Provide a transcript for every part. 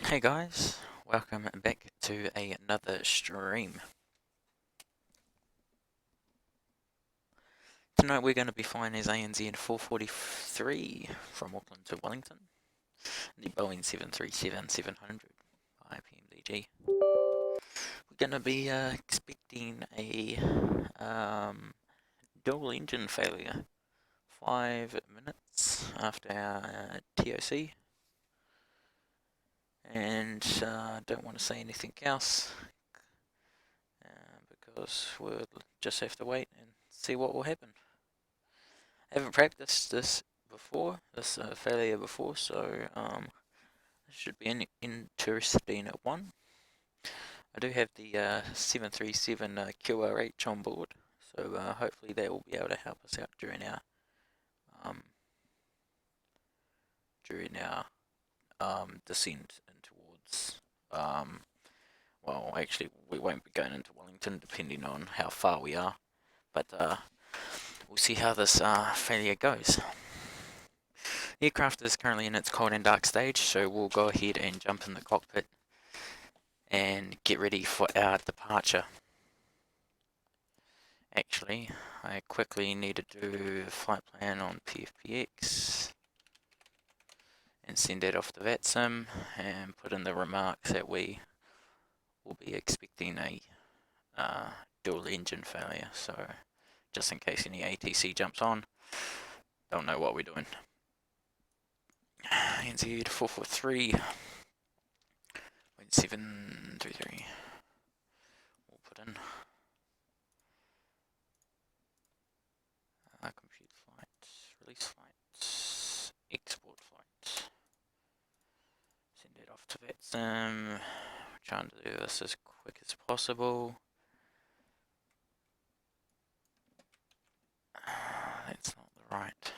Hey guys, welcome back to another stream. Tonight we're going to be flying as ANZ443 from Auckland to Wellington, the Boeing 737-700 by Pmdg. We're going to be expecting a dual engine failure 5 minutes after our TOC, and don't want to say anything else because we'll just have to wait and see what will happen. I haven't practiced this before, this failure before, so this should be an interesting one. I do have the 737 QRH on board, so hopefully that will be able to help us out during our descent in towards well, actually we won't be going into Wellington depending on how far we are, but we'll see how this failure goes. The aircraft is currently in its cold and dark stage, so we'll go ahead and jump in the cockpit and get ready for our departure. Actually, I quickly need to do a flight plan on PFPX and send that off to Vatsim and put in the remarks that we will be expecting a dual engine failure, so just in case any ATC jumps on, don't know what we're doing. ANZ443 733. We'll put in compute flight, release flight, export flight. Send it off to Vatsim. We're trying to do this as quick as possible. That's not the right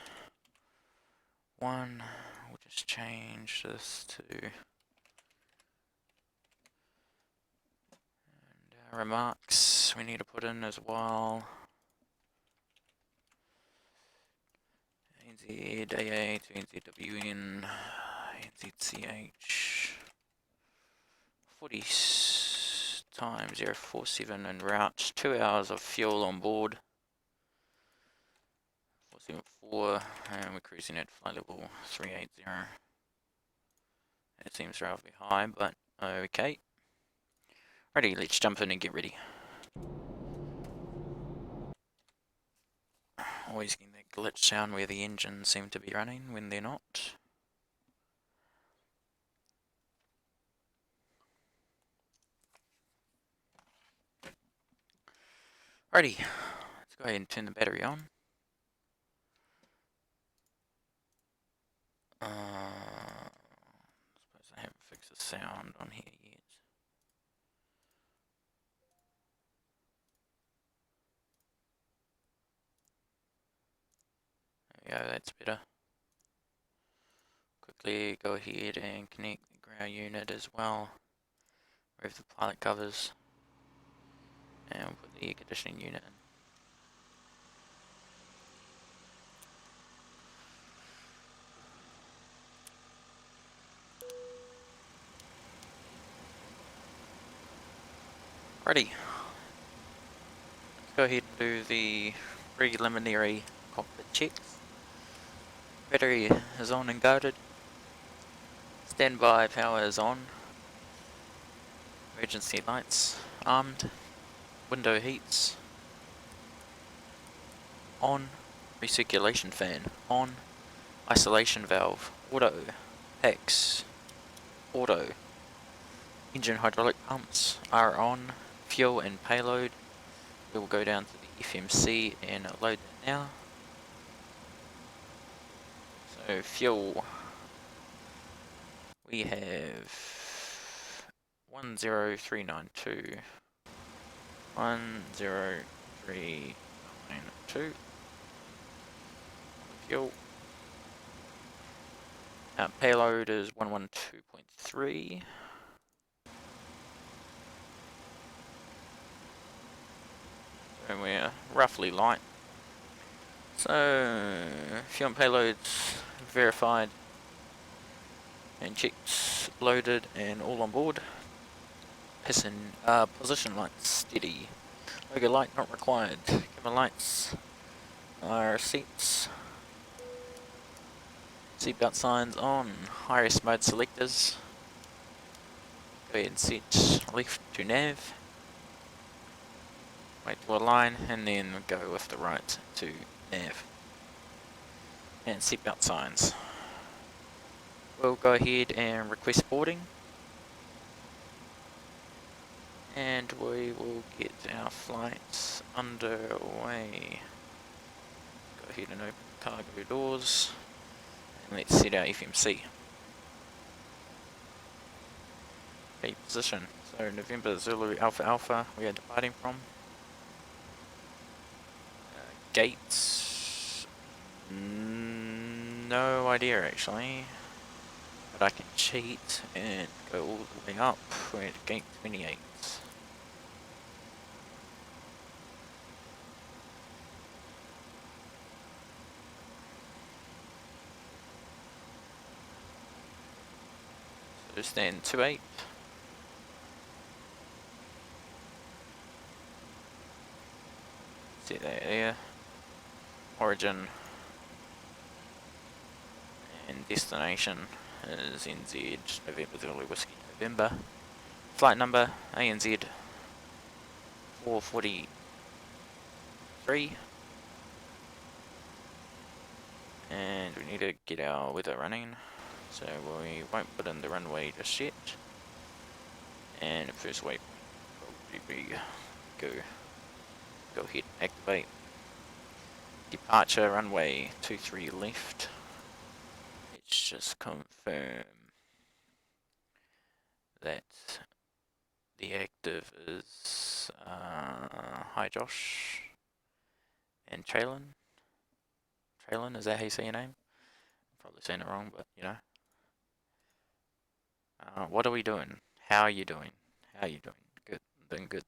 one. We'll just change this to remarks we need to put in as well. ANZAA to NZWN, ANZCH 40 times 047 en route, 2 hours of fuel on board. 474, and we're cruising at flight level 380. It seems relatively high, but okay. Ready, let's jump in and get ready. Always getting that glitch sound where the engines seem to be running when they're not. Ready, let's go ahead and turn the battery on. I suppose I haven't fixed the sound on here yet. There we go, that's better. Quickly go ahead and connect the ground unit as well. Remove the pilot covers. And we'll put the air conditioning unit in. Ready. Let's go ahead and do the preliminary cockpit checks. Battery is on and guarded. Standby power is on. Emergency lights armed. Window heats on. Recirculation fan on. Isolation valve auto. PAX auto. Engine hydraulic pumps are on. Fuel and payload. We will go down to the FMC and load that now. So fuel, we have 10392. 10392. Fuel. Payload is 112.3. And we're roughly light. So fuel and payloads verified. And checks loaded and all on board. Position lights steady. Logo light not required. Camera lights. Our seats. Seatbelt signs on. High risk mode selectors. Go ahead and set left to nav. Wait to align and then go with the right to nav. And seatbelt signs. We'll go ahead and request boarding. And we will get our flights underway. Go ahead and open cargo doors. And let's set our FMC. Okay, position. So November Zulu Alpha Alpha we are departing from. Gates. No idea actually. But I can cheat and go all the way up. We're at gate 28. So stand 28. See that there. Origin and destination is NZ November Zulu Whiskey November. Flight number ANZ443. And we need to get our weather running, so we won't put in the runway just yet. And first waypoint, go ahead, activate. Departure runway 23 left. Let's just confirm that the active is hi Josh and Traylon. Traylon, is that how you say your name? I'm probably saying it wrong, but you know. What are we doing? How are you doing? How are you doing? Good, I'm doing good.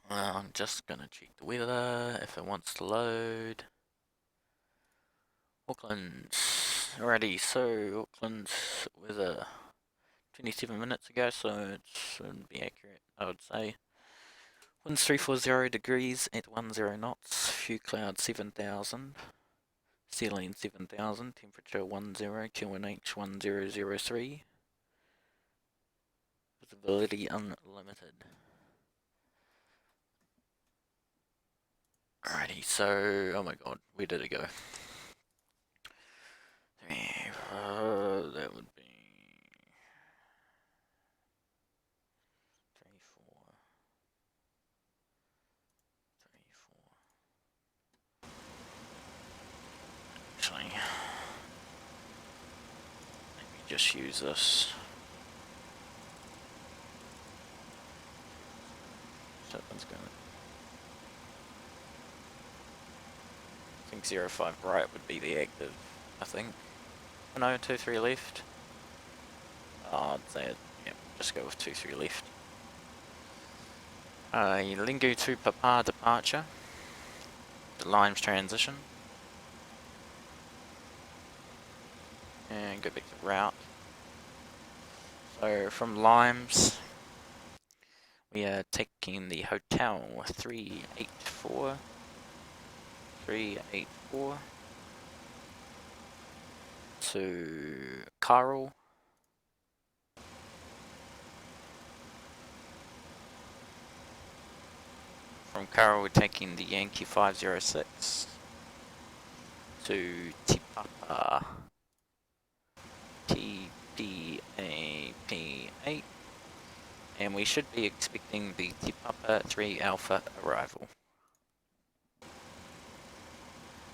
I'm just gonna check the weather if it wants to load. Auckland. Alrighty, so Auckland's weather 27 minutes ago, so it shouldn't be accurate, I would say. Winds 340 degrees at 10 knots, few clouds 7,000, ceiling 7,000, temperature 10, QNH 1003, visibility unlimited. Alrighty, so, oh my god, where did it go? That would be 3, 4. Actually, let me just use this. Something's going. I think 05 right would be the active, I think. Oh, no, 23 left. Oh, I'd say it, yeah, just go with 23 left. Lingu to Papa departure. The Limes transition. And go back to route. So from Limes, we are taking the hotel 384 to Carl. From Carl, we're taking the Yankee 506 to Tipapa TDAP8, and we should be expecting the Tipapa 3 Alpha arrival.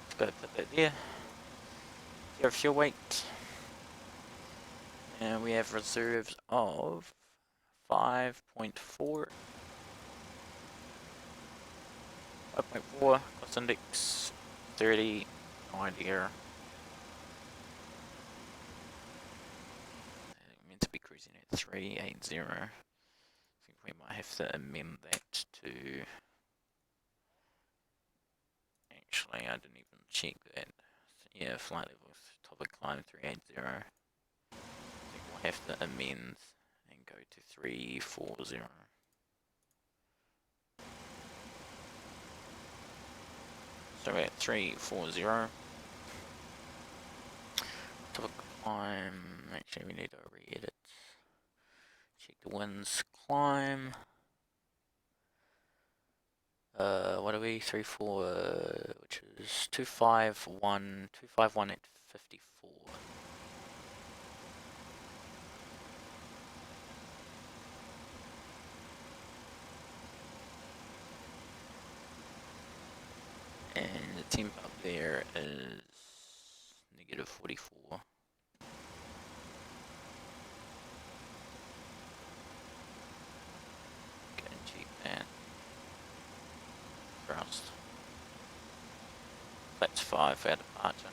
Let's go put that there. Zero fuel weight, and we have reserves of 5.4. 5.4, cost index 30, no idea. Meant to be cruising at 380. I think we might have to amend that to. Actually, I didn't even check that. Yeah, flight level topic climb 380. I think we'll have to amend and go to 340. So we're at 340. Topic climb. Actually, we need to re-edit. Check the winds. Climb. What are we? 34, which is 251 at 54. And the temp up there is negative 44. Go and check that. Thrust. That's 5 out of departure.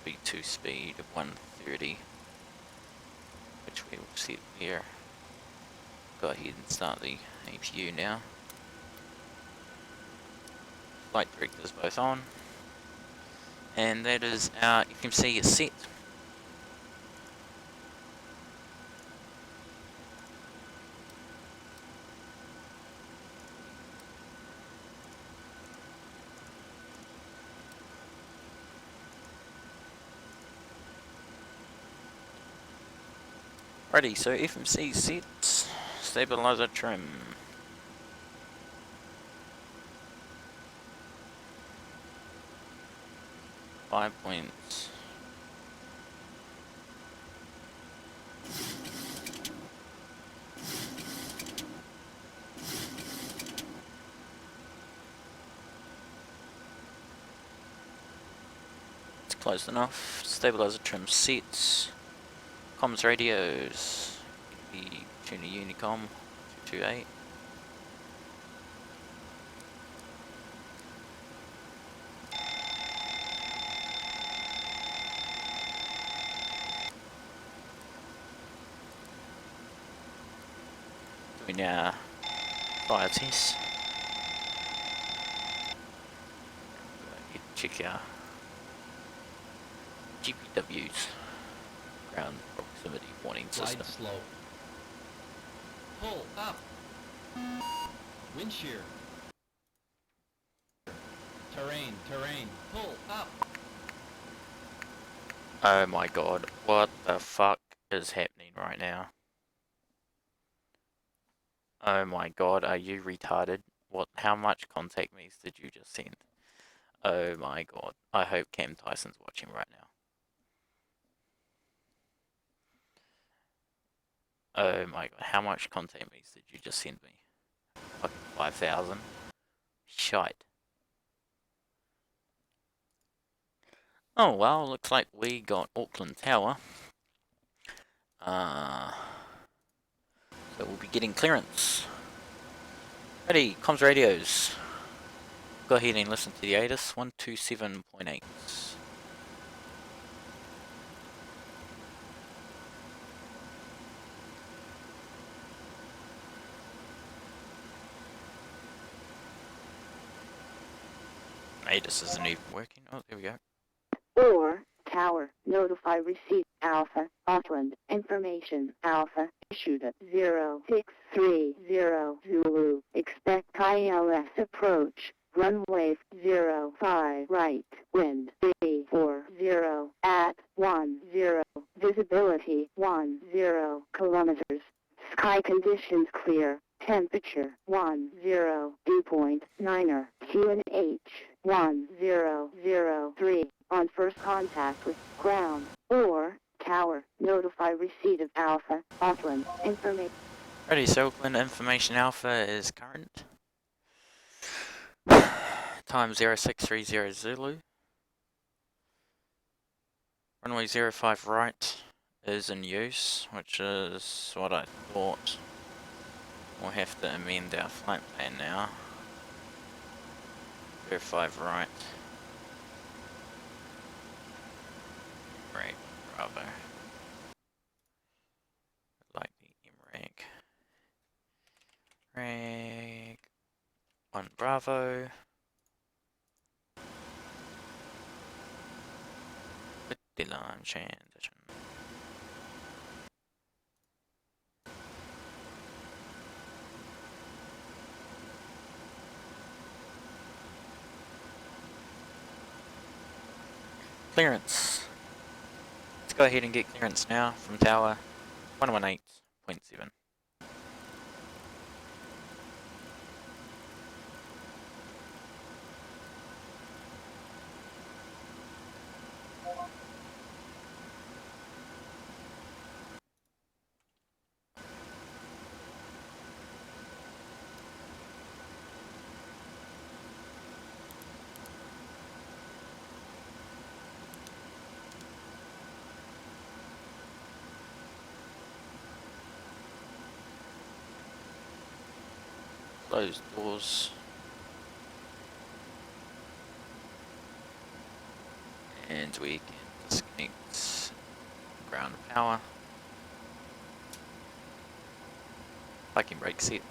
B2 speed of 130, which we will set here. Go ahead and start the APU now. Flight directors both on. And that is our FMC is set. Righty, so FMC set, stabilizer trim. Five points. It's close enough. Stabilizer trim sets. Comms radios. The tuner Unicom 228. Doing our fire test. Check our GPWs. Ground proximity warning system. Slide slow. Pull up. Wind shear. Terrain. Pull up. Oh my god, what the fuck is happening right now? Oh my god, are you retarded? What? How much contact me's did you just send? Oh my god, I hope Cam Tyson's watching right now. Oh my god, how much contact me's did you just send me? Fucking 5,000? Shite. Oh well, looks like we got Auckland Tower. So we'll be getting clearance. Ready, comms radios. Go ahead and listen to the ATIS 127.8. ATIS isn't even working. Oh, there we go. Or tower, notify receipt Alpha, Auckland, information Alpha, issued at 0630 Zulu, expect ILS approach, runway 05 right, wind B40 at 10, visibility 10 kilometers, sky conditions clear, temperature 10, dew point 9er, QNH 1003. On first contact with ground or tower, notify receipt of Alpha, Auckland, information. Ready, so Auckland information Alpha is current. Time 0630 Zulu. Runway 05 right is in use, which is what I thought. We'll have to amend our flight plan now. 05 right. Right, Bravo. Like the MRAG. Drag 1 Bravo. With the line transition. Clearance. Let's go ahead and get clearance now from tower 118.7. Close doors. And we can disconnect ground power. Parking brake set.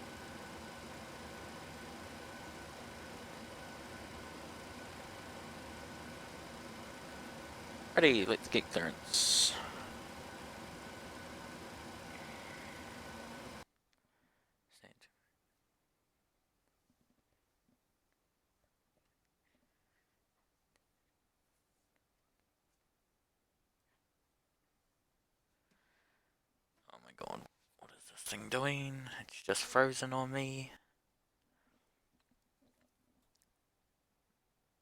Ready, let's get clearance. Oh my god, what is this thing doing? It's just frozen on me.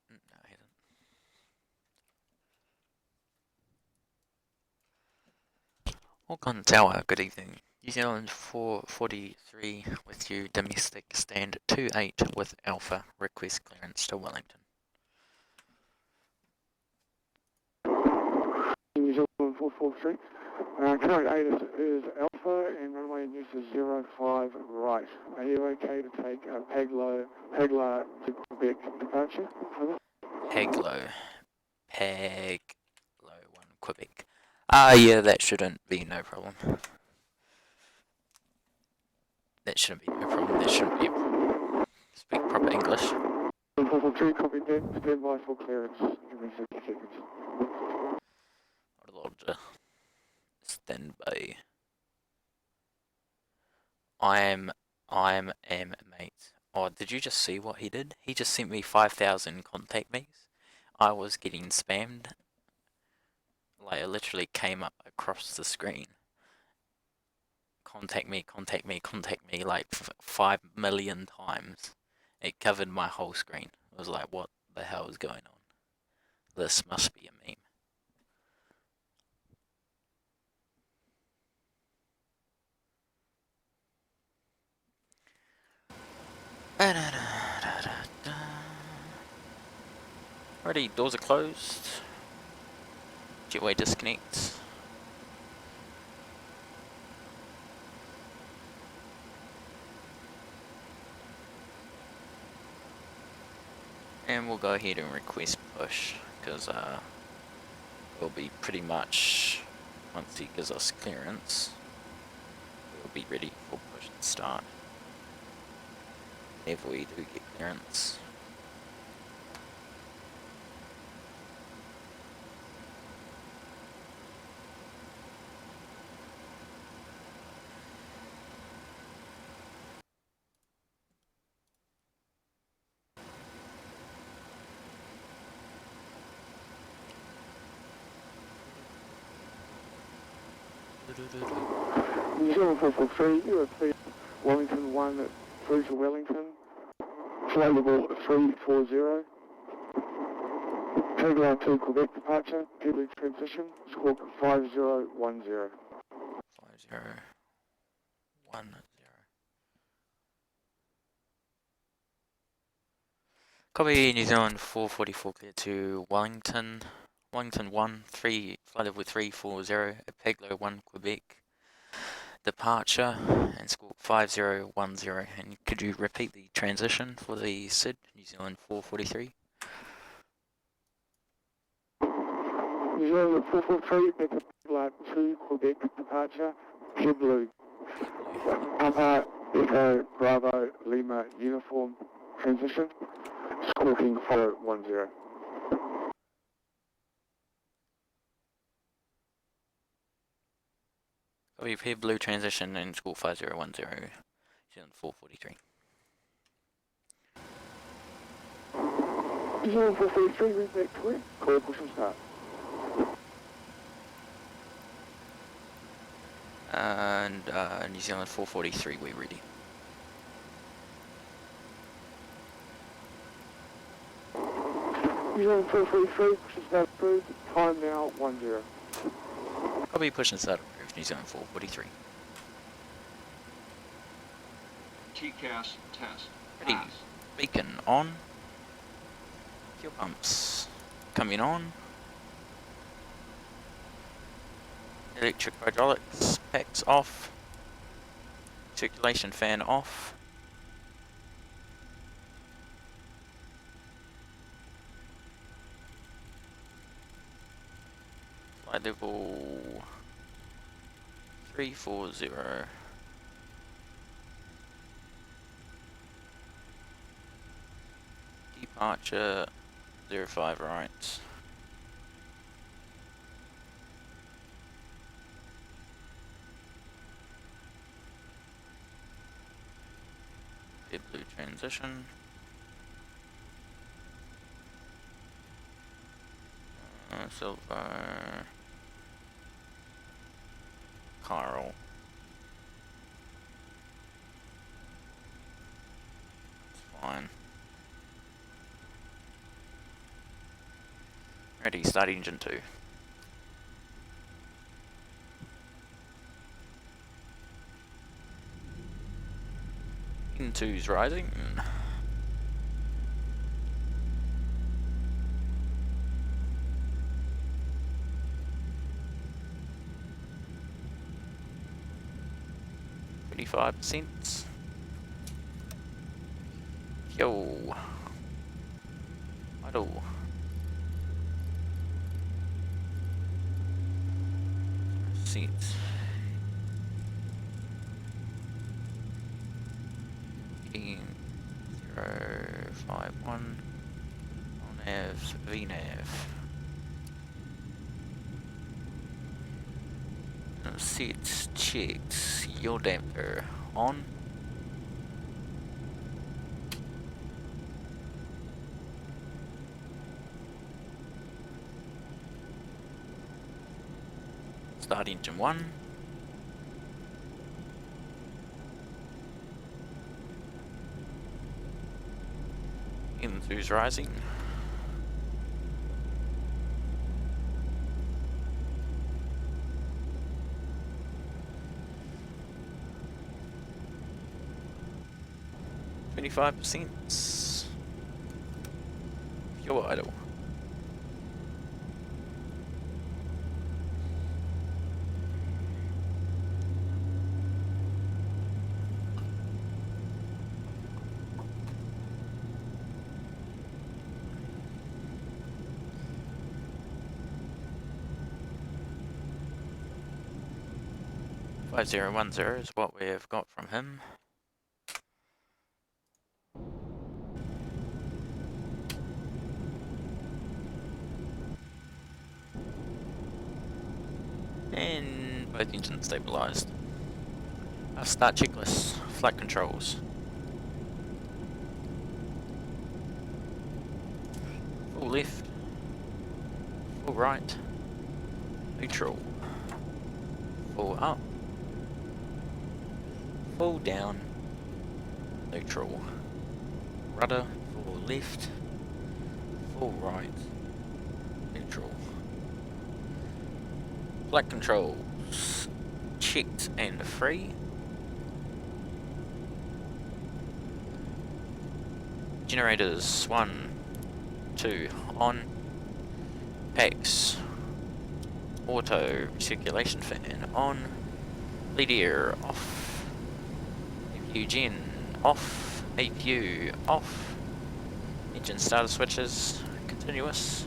No, it hasn't. Welcome Tower, good evening. New Zealand 443 with you, domestic stand 28 with Alpha, request clearance to Wellington. New Zealand 443. Current ATIS is Alpha and runway news is 05 right. Are you okay to take Paglo to Quebec departure? Over. Paglo 1 Quebec. Yeah, that shouldn't be no problem. That shouldn't be no problem, that shouldn't be a problem. Speak proper English. 443, copy that. Stand by for clearance. Give me 60 seconds. Roger. Stand by. I'm mate. Oh, did you just see what he did? He just sent me 5,000 contact me's. I was getting spammed. Like, it literally came up across the screen. Contact me, contact me, contact me, like 5 million times. It covered my whole screen. It was like, what the hell is going on? This must be a meme. Alrighty, doors are closed. Jetway disconnect. And we'll go ahead and request push, because we'll be pretty much, once he gives us clearance, we'll be ready for push and start. If we do get clearance. New Zealand 443, you are clear. Wellington 1 through to Wellington. Flight level 340. Paglo to Quebec departure. Deadly transition. Squawk 5010. 5010. Copy, New Zealand 444 clear to Wellington. Wellington 1, 3, flight level 340, Paglo 1 Quebec. Departure and squawk 5010. And could you repeat the transition for the SID, New Zealand 443? New Zealand 443, Paglo to Quebec departure. Clear blue. Echo Bravo Lima uniform transition. Squawking 410. We've here blue transition in school 5010, Zealand 443. Zealand 443, read back clear. Clear, push and start. And New Zealand 443, we're ready. New Zealand 443, push and start approved. Time now 10. Copy, push and start approved, New Zealand 443. TCAS test. Ready. Pass. Beacon on. Fuel pumps coming on. Electric hydraulics packs off. Circulation fan off. Flight level 340. Departure 05 right. Blue transition. Silver. Carl. That's fine. Ready, start engine 2. Engine 2's rising. 35%. Yo. Idle. Seats. Heading 051. Nav, VNav. Seats checked. Yaw damper on. Start engine 1. Engine 2's rising. %. Fuel idle. $5010 is what we have got from him. And both engines stabilized. Our start checklist, flight controls. Full left, full right, neutral, full up, full down, neutral, rudder, full left, full right, neutral. Flight controls checked and free. Generators 1, 2 on. Packs auto circulation fan on. Lead air off. APU gen off. APU off. Engine starter switches continuous.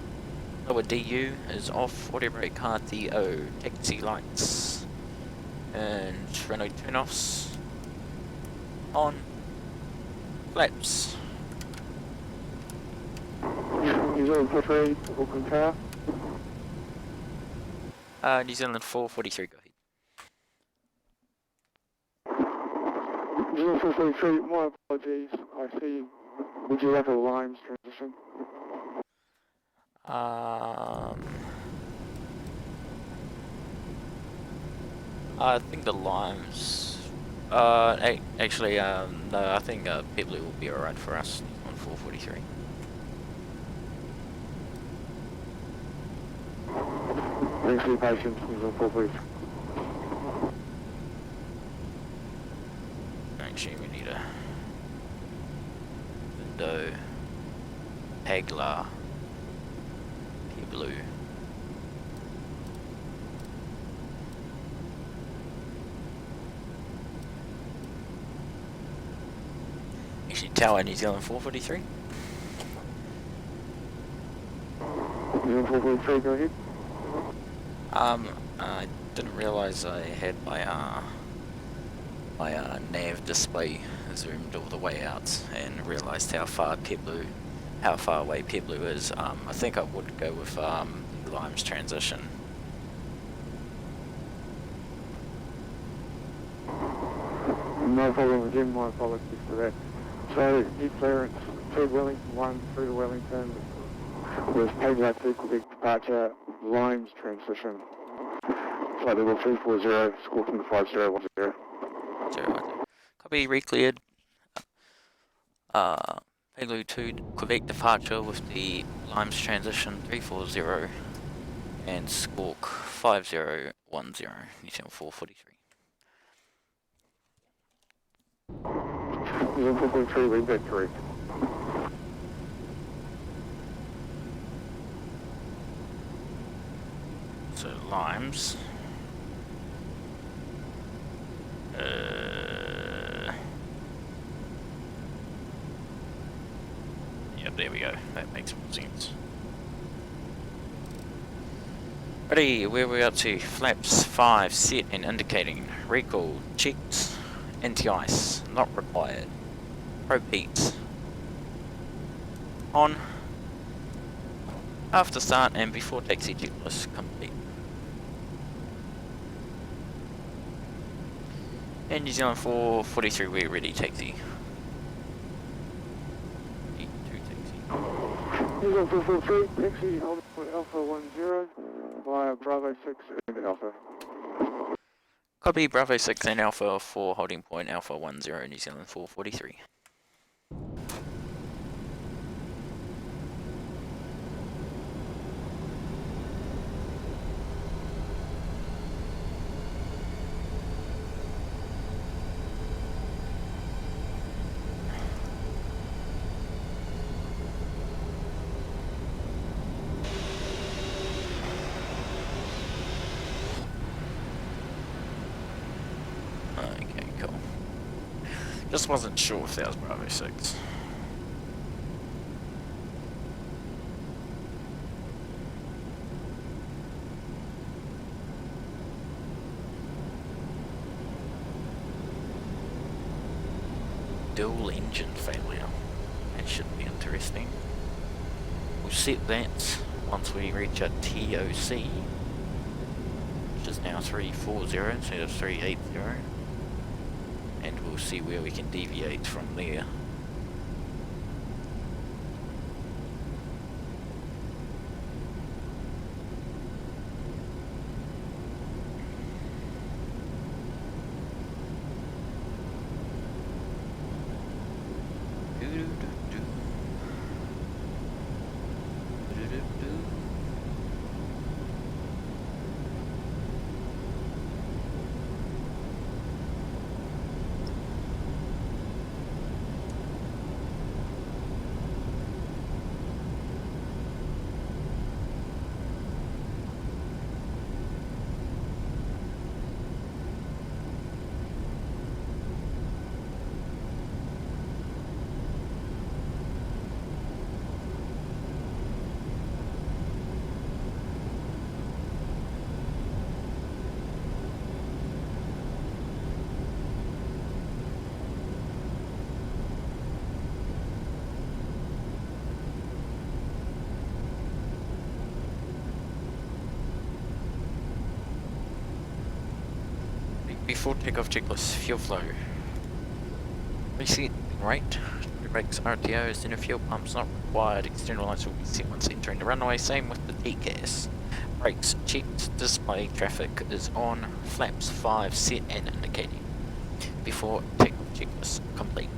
Lower DU is off, auto brake car DO, taxi lights, and Renault turn-offs. On. Flaps. Nzwn 43, Auckland Tower. New Zealand 443, go ahead. Nzwn 443, my apologies. I see. Would you like a Limes transition? I think the Limes. Actually, no, I think Pmdg will be alright for us on 443. Thanks for your patience, Nzwn 443. Actually, we need a window, Pagla, Pmdg. Actually, Tower New Zealand 443. Nzwn 443, go ahead. I didn't realise I had my nav display zoomed all the way out, and realised how far away Pmdg is. I think I would go with Limes transition. No problem, again, my apologies for that. So, new clearance to Wellington 1 through to Wellington with Pagla to Quebec departure, Limes transition. Flight level 340, Scorpion 5010. 010. Copy, re-cleared. Pmdg to Quebec departure with the Limes transition 340 and Squawk 5010, New Zealand 443. Nzwn 443, read that correct. So Limes. Yep, there we go. That makes more sense. Ready, where are we up to? Flaps 5 set and indicating. Recall checked. Anti-ice not required. Repeat. On. After start and before taxi checklist complete. And New Zealand 443, we're ready, taxi. E2 taxi. Nzwn 443, taxi, holding point Alpha 10, via Bravo 6 and Alpha. Copy, Bravo 6 and Alpha 4, holding point Alpha 10, New Zealand 443. Okay, cool. Just wasn't sure if that was Bravo 6. Dual engine failure. That should be interesting. We'll set that once we reach a TOC, which is now 340 instead of 380. And we'll see where we can deviate from there. Before takeoff checklist, fuel flow. Reset rate, brakes, RTOs, inner fuel pumps not required. External lights will be set once entering the runway. Same with the TCAS. Brakes checked, display traffic is on, flaps 5 set and indicating. Before takeoff checklist complete.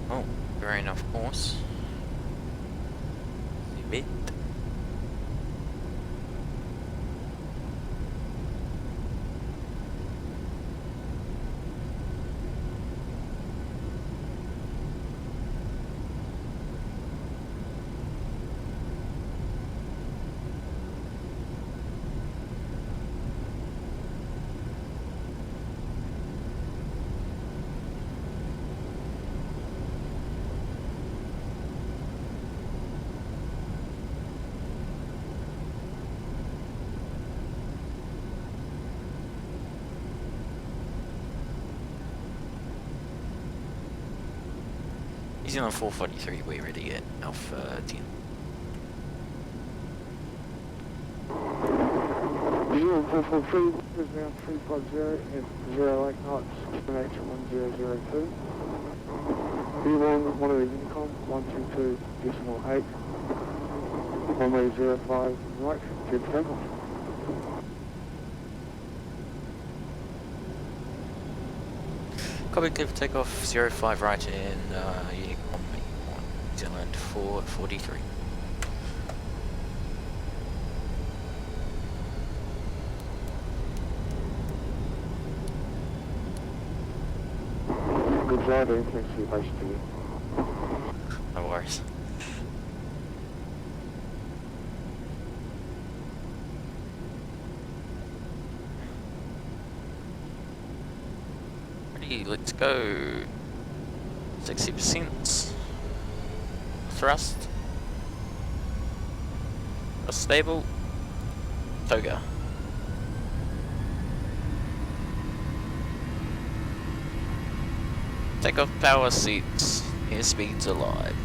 Oh, green of course. Bit. New Zealand 443, we're ready at Alpha 10. New Zealand 443 is now 350 at 08 knots, destination 1002. B1, one of the Unicom, 122.8. Runway 05 right, clear for takeoff. Copy, clear for takeoff, 05 right in Unicom New Zealand 443. Good flight, thanks for your patience again. No worries. Ready, let's go. 60% thrust. Stable. Toga. Takeoff power seats. Airspeed's alive.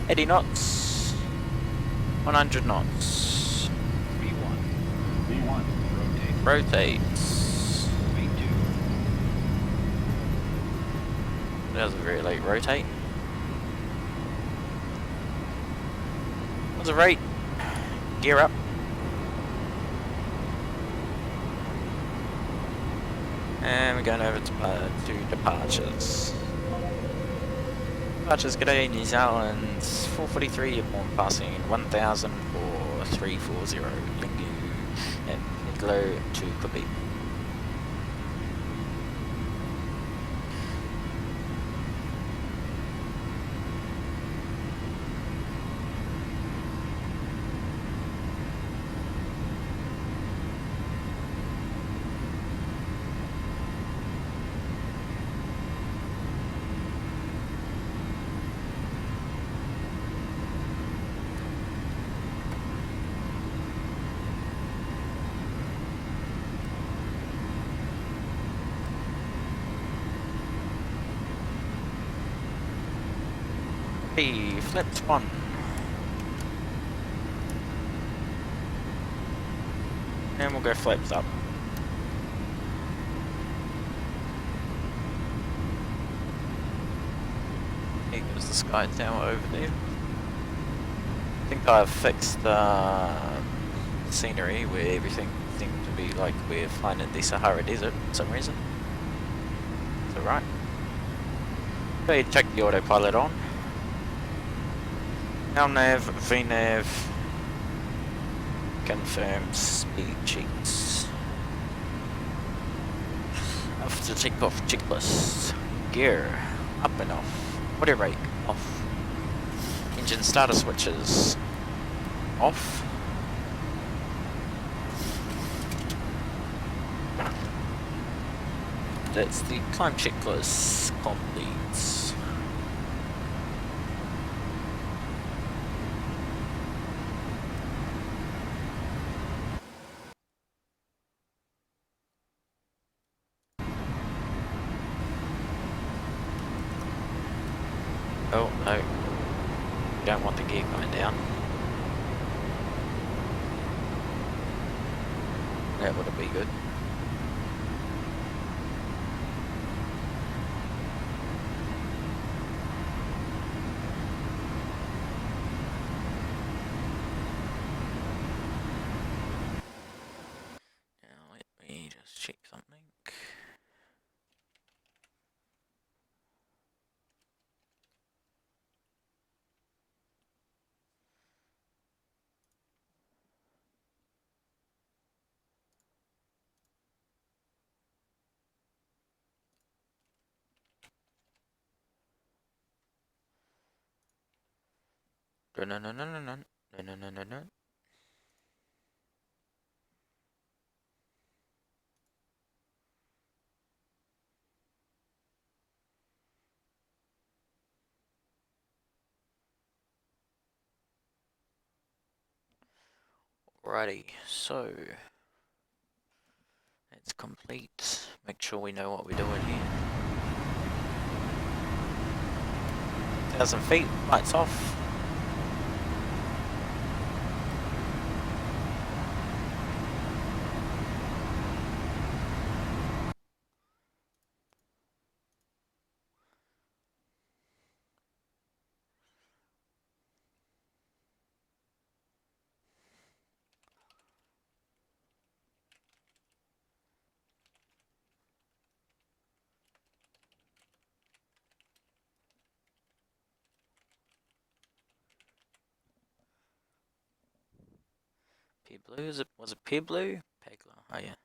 80 knots. 100 knots. V1, rotate. Rotates. V2, That was a very late rotate. What's the rate? Gear up. And we're going over to departures. Departures, g'day, New Zealand 443, upon passing 1000 for 340, linking at Midglow to Cockpit. Hey, flips 1. And we'll go flaps up. Here goes the sky tower over there. I think I've fixed the scenery where everything seems to be like we're flying in the Sahara Desert for some reason. It's alright. Go ahead and check the autopilot on. LNAV, VNAV, confirm speed checks. After takeoff checklist, gear, Up and off. Auto brake off. Engine starter switches off. That's the climb checklist complete. Oh no, you don't want the gear going down. That would be good. Now let me just check something. No no no no no no no no no no no. Alrighty, so it's complete. Make sure we know what we're doing here. 1,000 feet, lights off. P blue, was it P blue? Pegler, oh yeah.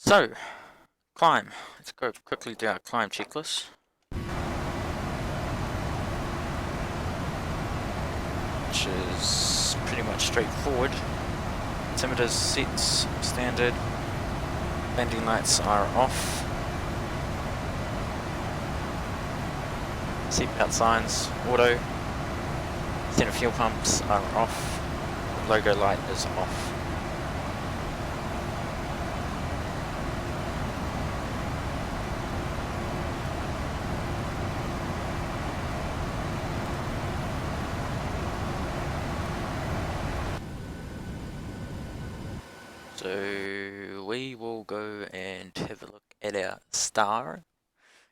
So, climb. Let's go quickly do our climb checklist. which is pretty much straightforward. Altimeter sets standard. Landing lights are off. Seatbelt signs auto. Center fuel pumps are off. Logo light is off. So we will go and have a look at our star,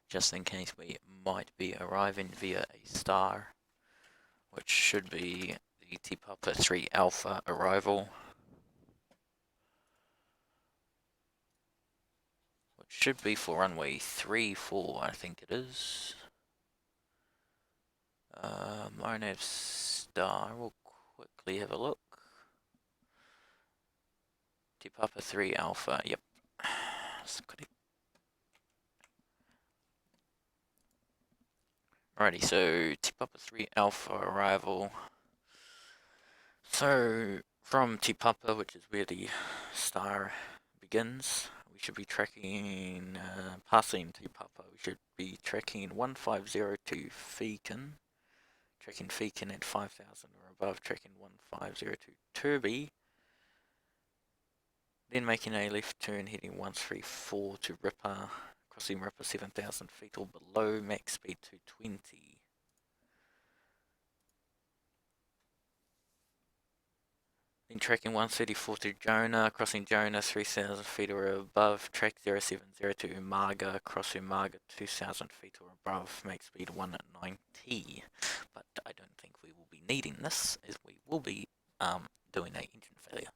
just in case we might be arriving via a star, which should be the T-Papa 3 Alpha arrival, which should be for runway 34, I think it is. Marinav star, we'll quickly have a look. T-Papa 3 Alpha, yep. Alrighty, so T-Papa 3 Alpha arrival. So from T-Papa, which is where the star begins, we should be tracking, passing T-Papa, we should be tracking 1502 Feakin, tracking Feakin at 5000 or above, tracking 1502 Turby, then making a left turn heading 134 to Ripper, crossing Ripper 7000 feet or below, max speed 220. Then tracking 134 to Jonah, crossing Jonah 3000 feet or above, track 070 to Umaga, cross Umaga 2000 feet or above, max speed 190. But I don't think we will be needing this, as we will be doing an engine failure,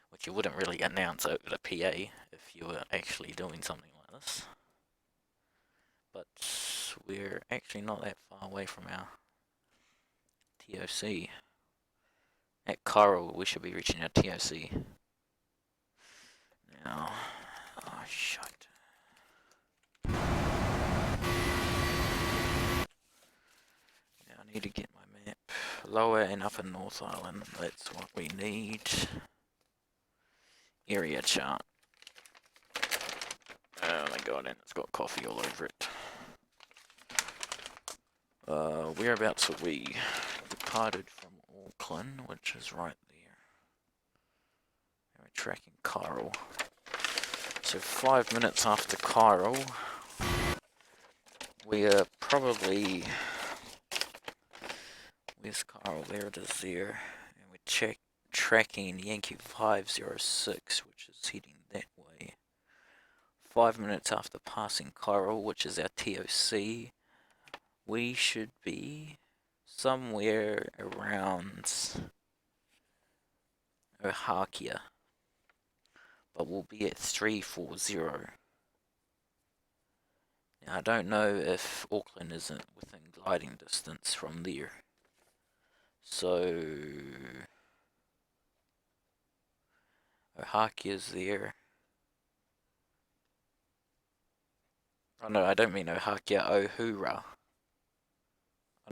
which you wouldn't really announce over the PA if you were actually doing something like this. But we're actually not that far away from our TOC. At Coral, we should be reaching our TOC. Now, oh shit. Now I need to get my map. Lower and Upper North Island, that's what we need. Area chart. Oh my god, and it's got coffee all over it. Whereabouts are we? Departed from Auckland, which is right there. And we're tracking Coral. So 5 minutes after Coral, we are probably... Where's Coral? There it is there. And we're tracking Yankee 506, which is heading that way. 5 minutes after passing Coral, which is our TOC, we should be somewhere around Ohakia, but we'll be at 340. Now I don't know if Auckland isn't within gliding distance from there, so Ohakia's there. Oh no, I don't mean Ohakia, Ohura.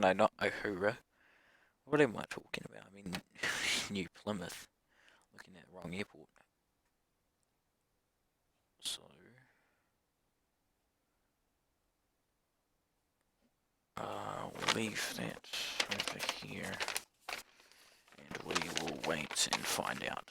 Oh no, not Ohura. What am I talking about? I mean New Plymouth. Looking at the wrong airport. So we'll leave that over here and we will wait and find out.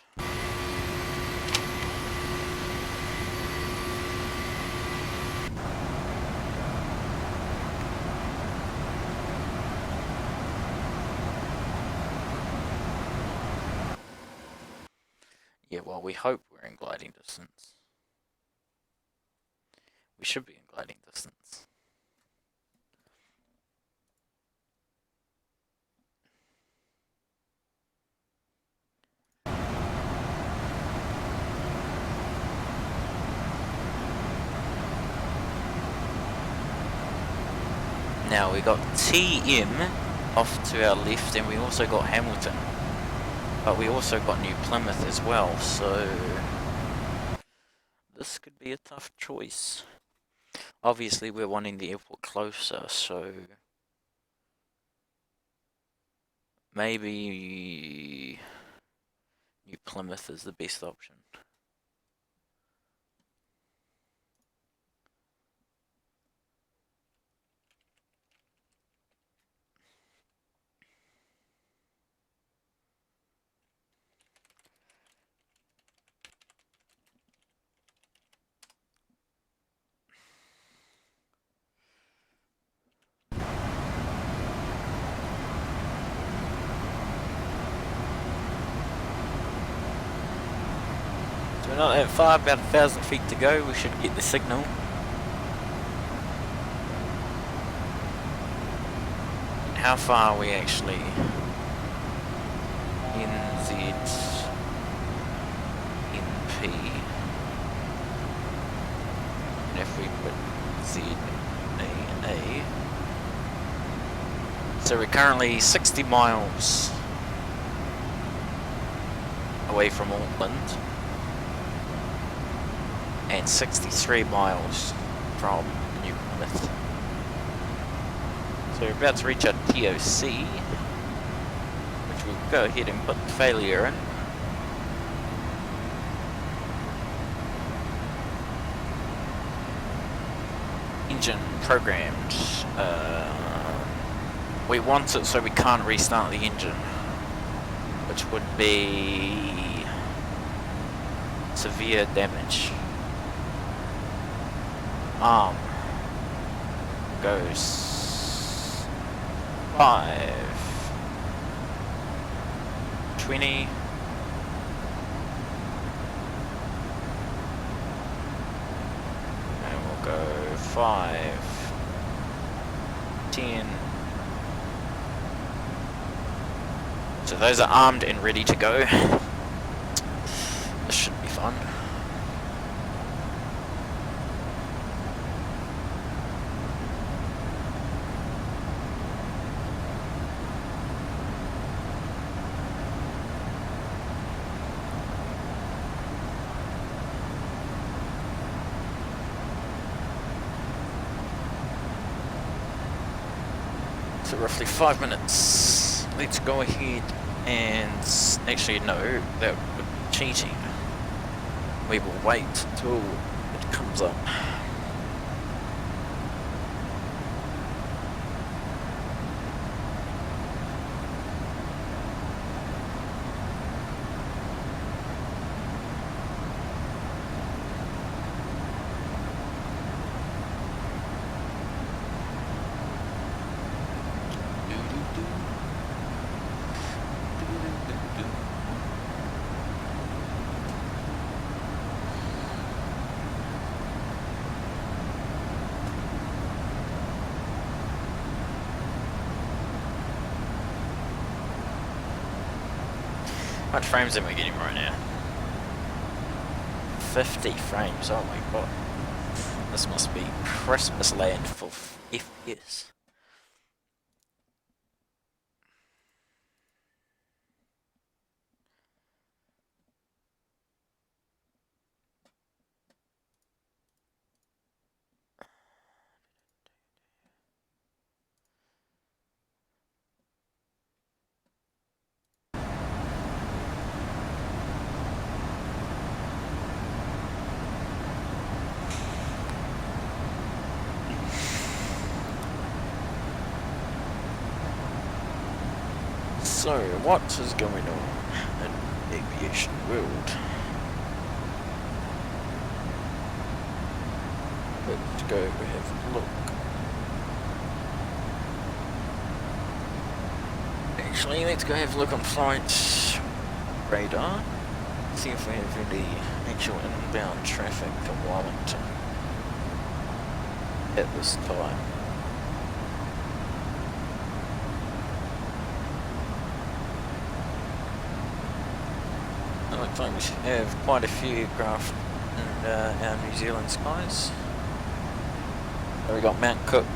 Yeah, well, we hope we're in gliding distance. We should be in gliding distance. Now we got TM off to our left, and we also got Hamilton. But we also got New Plymouth as well, so this could be a tough choice. Obviously we're wanting the airport closer, so maybe New Plymouth is the best option. So we're not that far, about 1,000 feet to go. We should get the signal. And how far are we actually? NP. And if we put ZAA. So we're currently 60 miles away from Auckland and 63 miles from New Plymouth. So we're about to reach our TOC, which we'll go ahead and put the failure in. Engine programmed. We want it so we can't restart the engine, which would be severe damage. Arm goes 5, 20. And we'll go 5, 10. So those are armed and ready to go. This should be fun. So roughly 5 minutes. Let's go ahead and actually no, that would be cheating. We will wait till it comes up. How much frames am I getting right now? 50 frames, oh my god. This must be Christmas land for FPS. So, what is going on in aviation world? Let's go have a look. Actually, let's go have a look on flight radar. See if we have any actual inbound traffic to Wellington at this time. Looks like we have quite a few aircraft in our New Zealand skies. So we got Mount Cook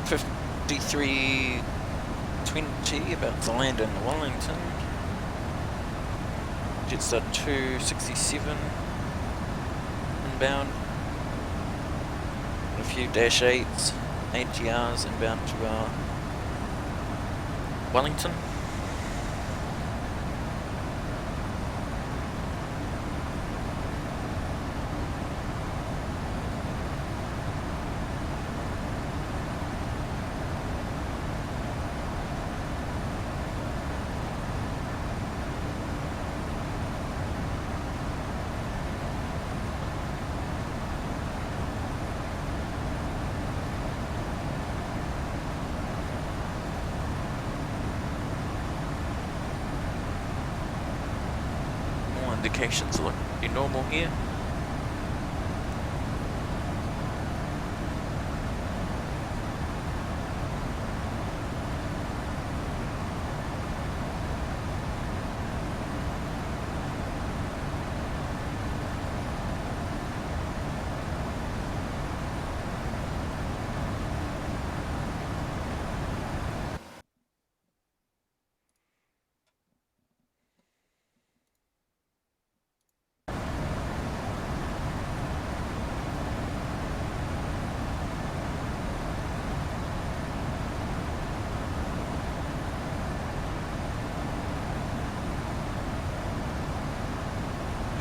5320 about to land in Wellington. Jetstar 267 inbound. A few Dash 8s, ATRs inbound to our Wellington. All indications look pretty normal here.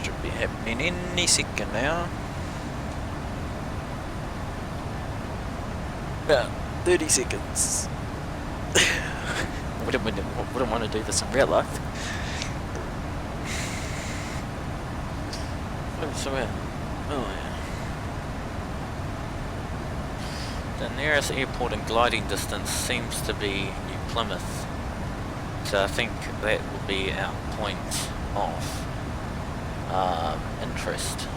Should be happening any second now. About 30 seconds. wouldn't want to do this in real life. So oh yeah. The nearest airport in gliding distance seems to be New Plymouth. So I think that will be our point of interest.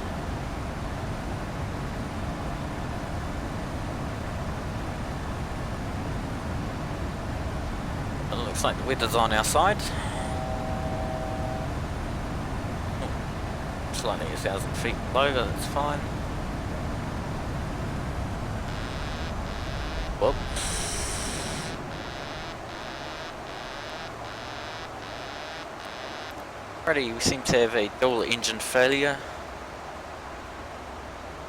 It looks like the weather's on our side. Slightly 1,000 feet below, but that's fine. Whoop. Alrighty, we seem to have a dual engine failure.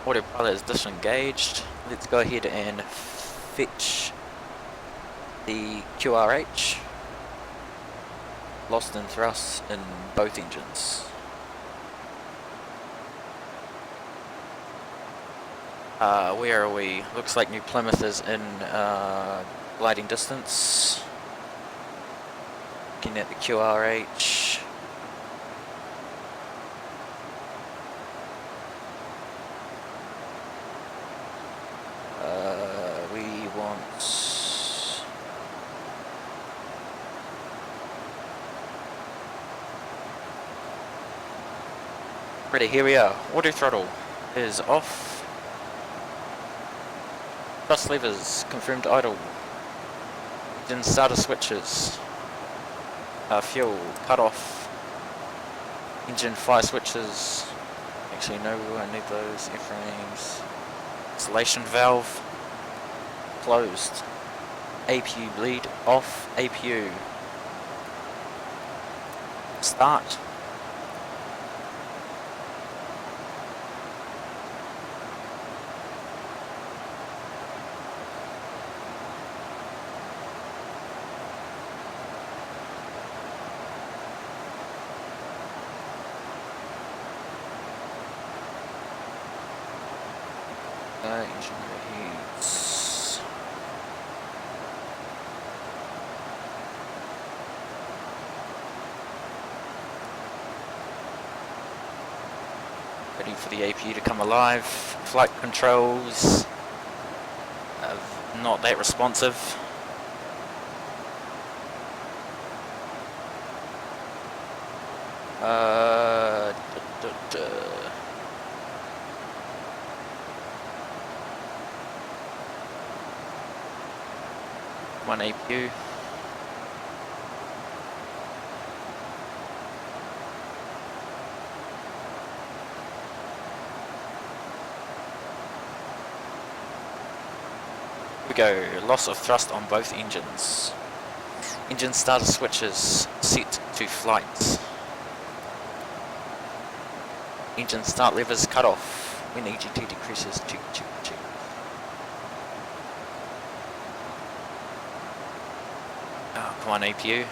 Autopilot is disengaged. Let's go ahead and fetch the QRH. Lost in thrust in both engines. Where are we? Looks like New Plymouth is in gliding distance. Looking at the QRH. We want... Ready, here we are. Auto throttle is off. Thrust levers confirmed idle. Engine starter switches. Fuel cut off. Engine fire switches. Actually no, I need those. Airframes. Installation valve closed. APU bleed off. APU start. Engine overheats. Ready for the APU to come alive. Flight controls not that responsive. One APU. We go. Loss of thrust on both engines. Engine starter switches set to flight. Engine start levers cut off when EGT decreases to 2. Come on, APU.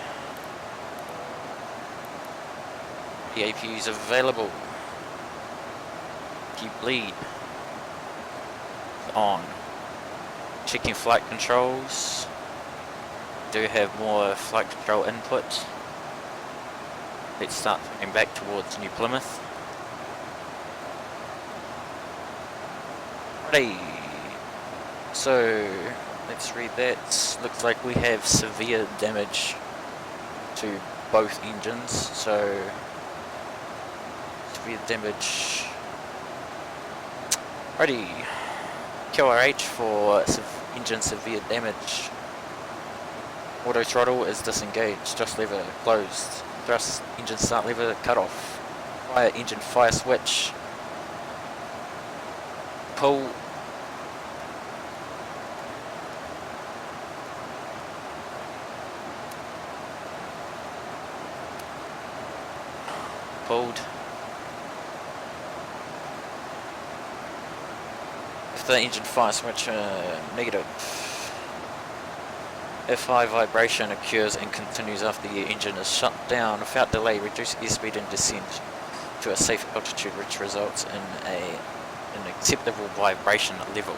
The APU is available. Keep lead. On. Checking flight controls. Do have more flight control input. Let's start heading back towards New Plymouth. Ready. So let's read that. Looks like we have severe damage to both engines. So severe damage. Ready. QRH for engine severe damage. Auto throttle is disengaged. Thrust lever closed. Thrust engine start lever cut off. Fire engine fire switch. Pull. Pulled. If the engine fire switch negative. If high vibration occurs and continues after the engine is shut down, without delay, reduce airspeed and descend to a safe altitude, which results in an acceptable vibration level.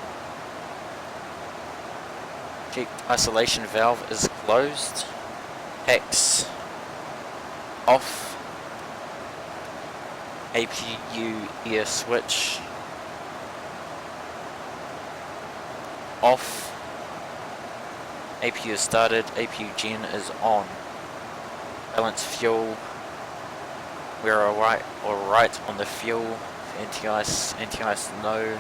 Check isolation valve is closed. Hex off. APU air switch off. APU is started, APU gen is on. Balance fuel. We're alright on the fuel. Anti-ice no.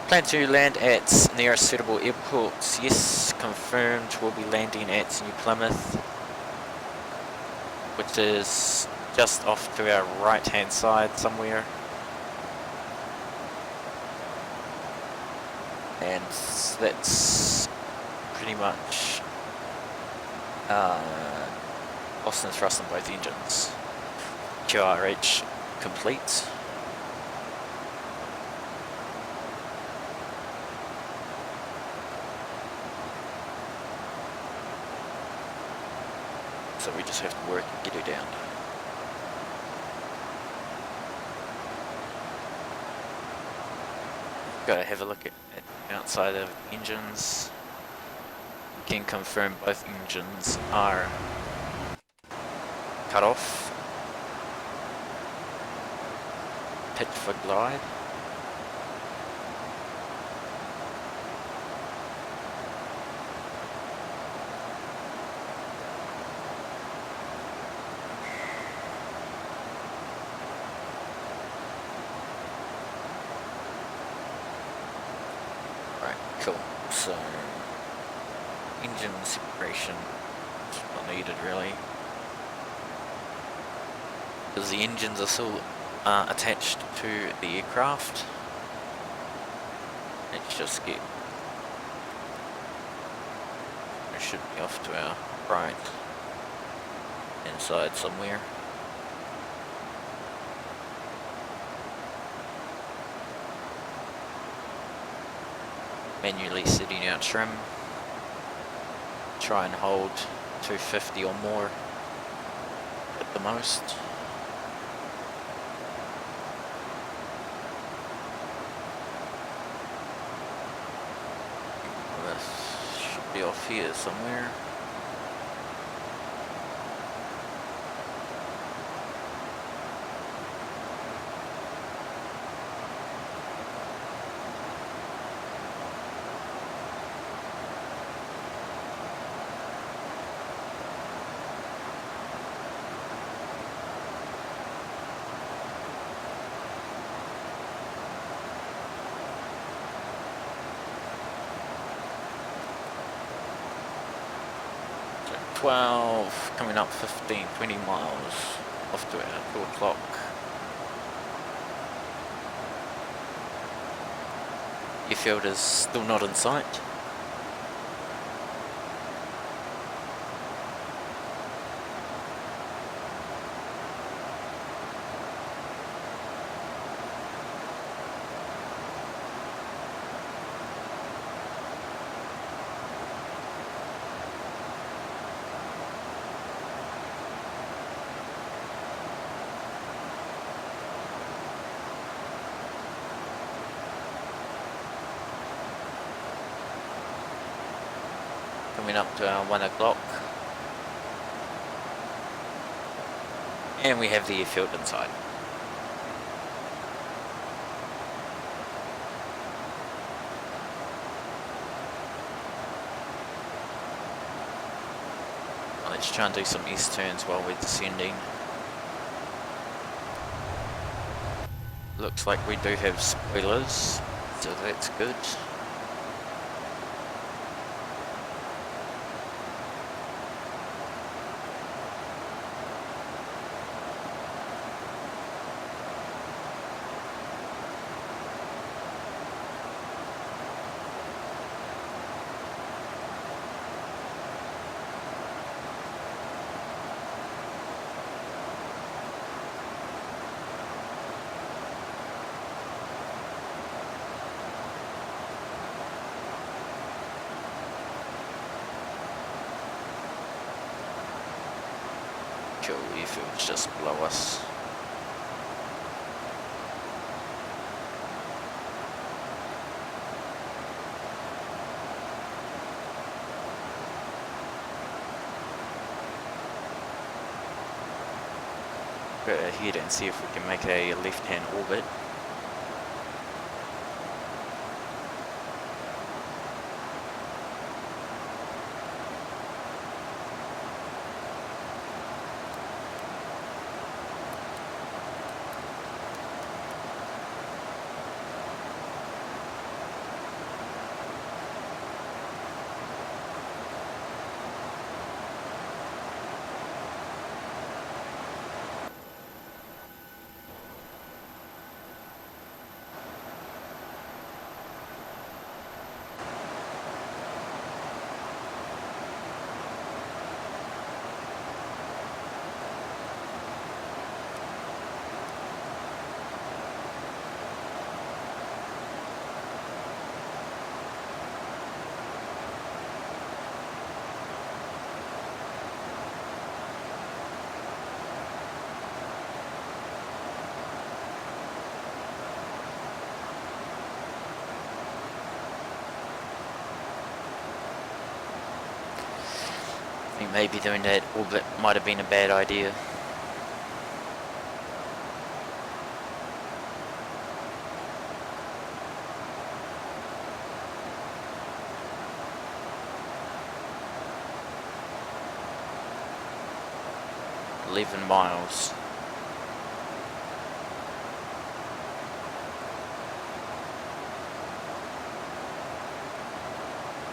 Plan to land at nearest suitable airports. Yes, confirmed. We'll be landing at New Plymouth, which is just off to our right hand side somewhere. And that's pretty much lost and thrust on both engines. QRH complete. So we just have to work and get her down. Gotta have a look at outside of engines. Can confirm both engines are cut off. Pitch for glide. Right, cool. So engine separation is not needed really, because the engines are still attached to the aircraft. Let's just get, it should be off to our right inside somewhere. Manually setting our trim. Try and hold 250 or more at the most. This should be off here somewhere. So 12, coming up 15, 20 miles off to our 2 o'clock. Airfield is still not in sight. coming up to our 1 o'clock. And we have the airfield inside. Let's try and do some S-turns while we're descending. Looks like we do have spoilers, so that's good. Cool, airfield's just below us. Go ahead and see if we can make a left-hand orbit. I think maybe doing that orbit might have been a bad idea. $11 miles.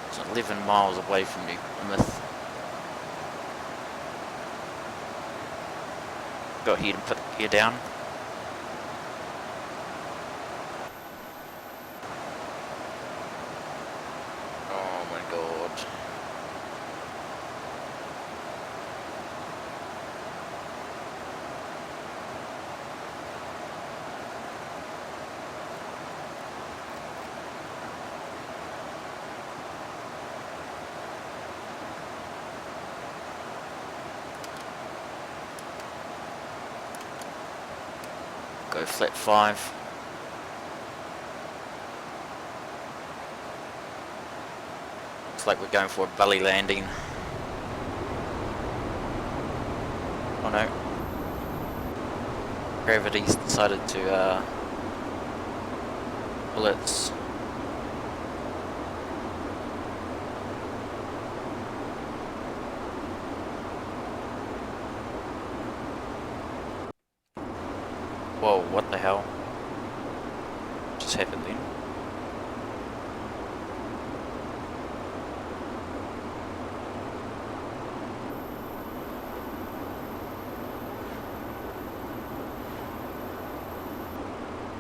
It's 11 miles away from New Plymouth. Go ahead and put the gear down. Oh my god. Go flat 5. Looks like we're going for a belly landing. Oh no. Gravity's decided to pull its whoa, what the hell just happened then?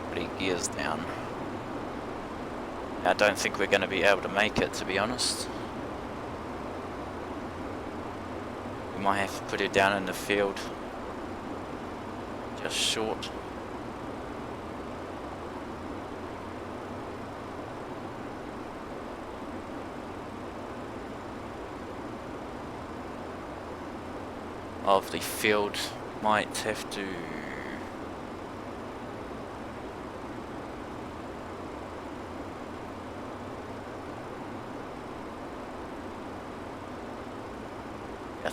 Putting gears down. I don't think we're going to be able to make it, to be honest. We might have to put it down in the field. Just short. Of the field, might have to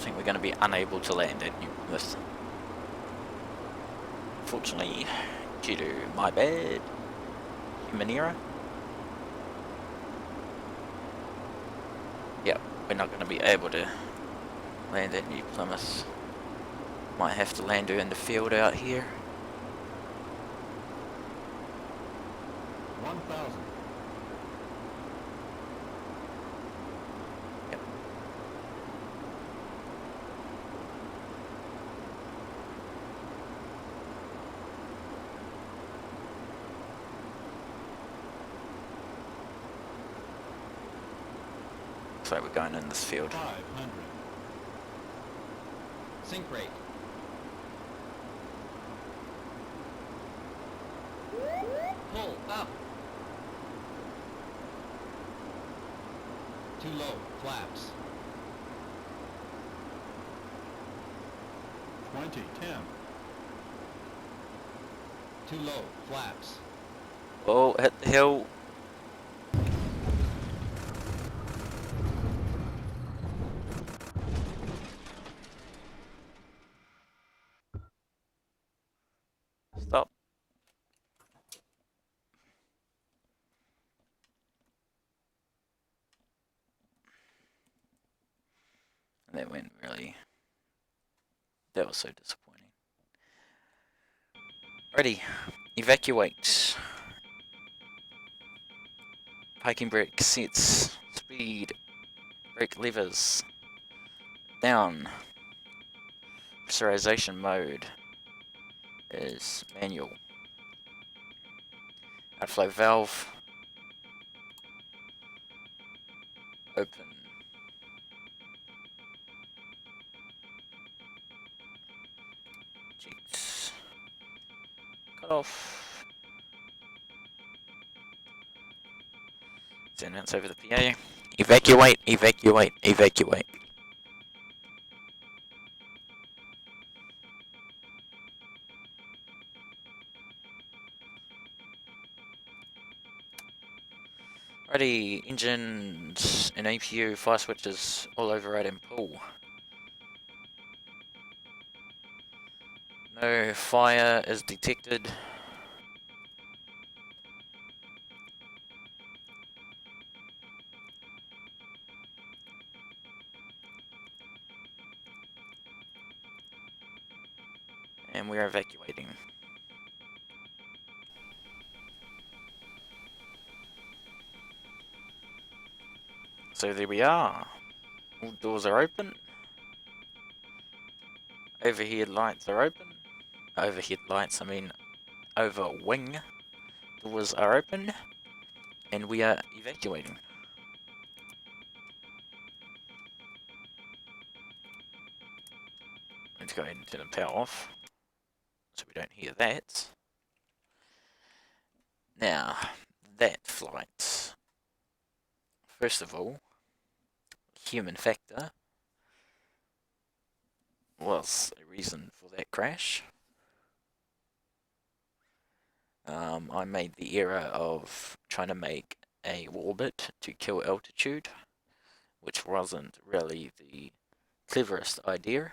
think we're going to be unable to land at New Plymouth. Unfortunately, due to my bad human error. Yep, we're not going to be able to land at New Plymouth. Might have to land her in the field out here. 1,000. Yep. So we're going in this field. 500. Sink rate. Pull up. Too low. Flaps. 20, 10. Too low. Flaps. Oh, hit the hill. Stop. That went really... That was so disappointing. Ready. Evacuate. Parking brake sets. Speed. Brake levers. Down. Pressurization mode is manual. Outflow valve. Open. Checks. Cut off. Send announce over the PA. Evacuate, evacuate, evacuate. Ready, engines and APU, fire switches all override and pull. No fire is detected. And we are evacuating. So there we are. All doors are open. Overhead lights are open. Overhead lights, I mean over wing doors are open. And we are evacuating. Let's go ahead and turn the power off so we don't hear that. Now, that flight, first of all, human factor was a reason for that crash. I made the error of trying to make a orbit to kill altitude, which wasn't really the cleverest idea.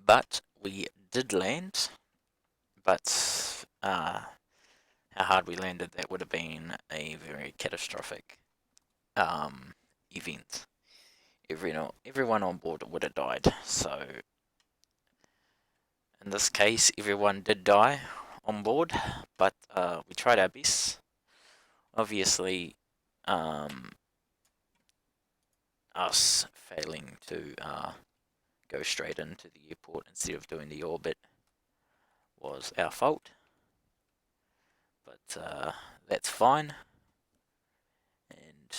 But we did land, but how hard we landed, that would have been a very catastrophic event. Everyone on board would have died, so in this case everyone did die on board, but we tried our best. Obviously, us failing to go straight into the airport instead of doing the orbit was our fault, but that's fine, and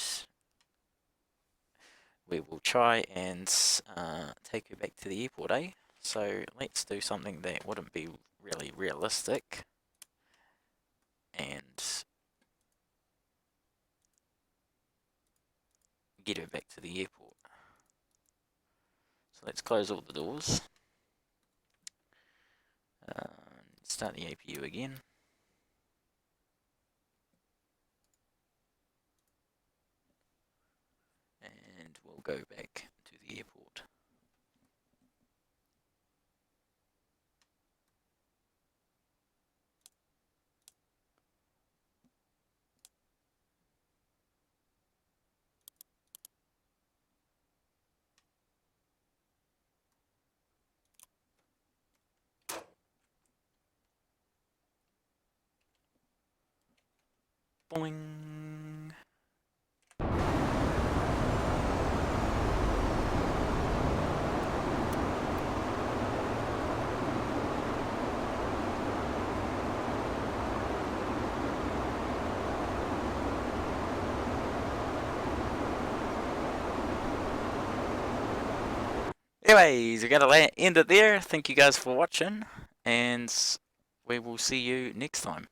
we will try and take her back to the airport, eh? So let's do something that wouldn't be really realistic, and get her back to the airport. So let's close all the doors. Start the APU again. And we'll go back to the airport. Boing. Anyways, we're gonna end it there. Thank you guys for watching, and we will see you next time.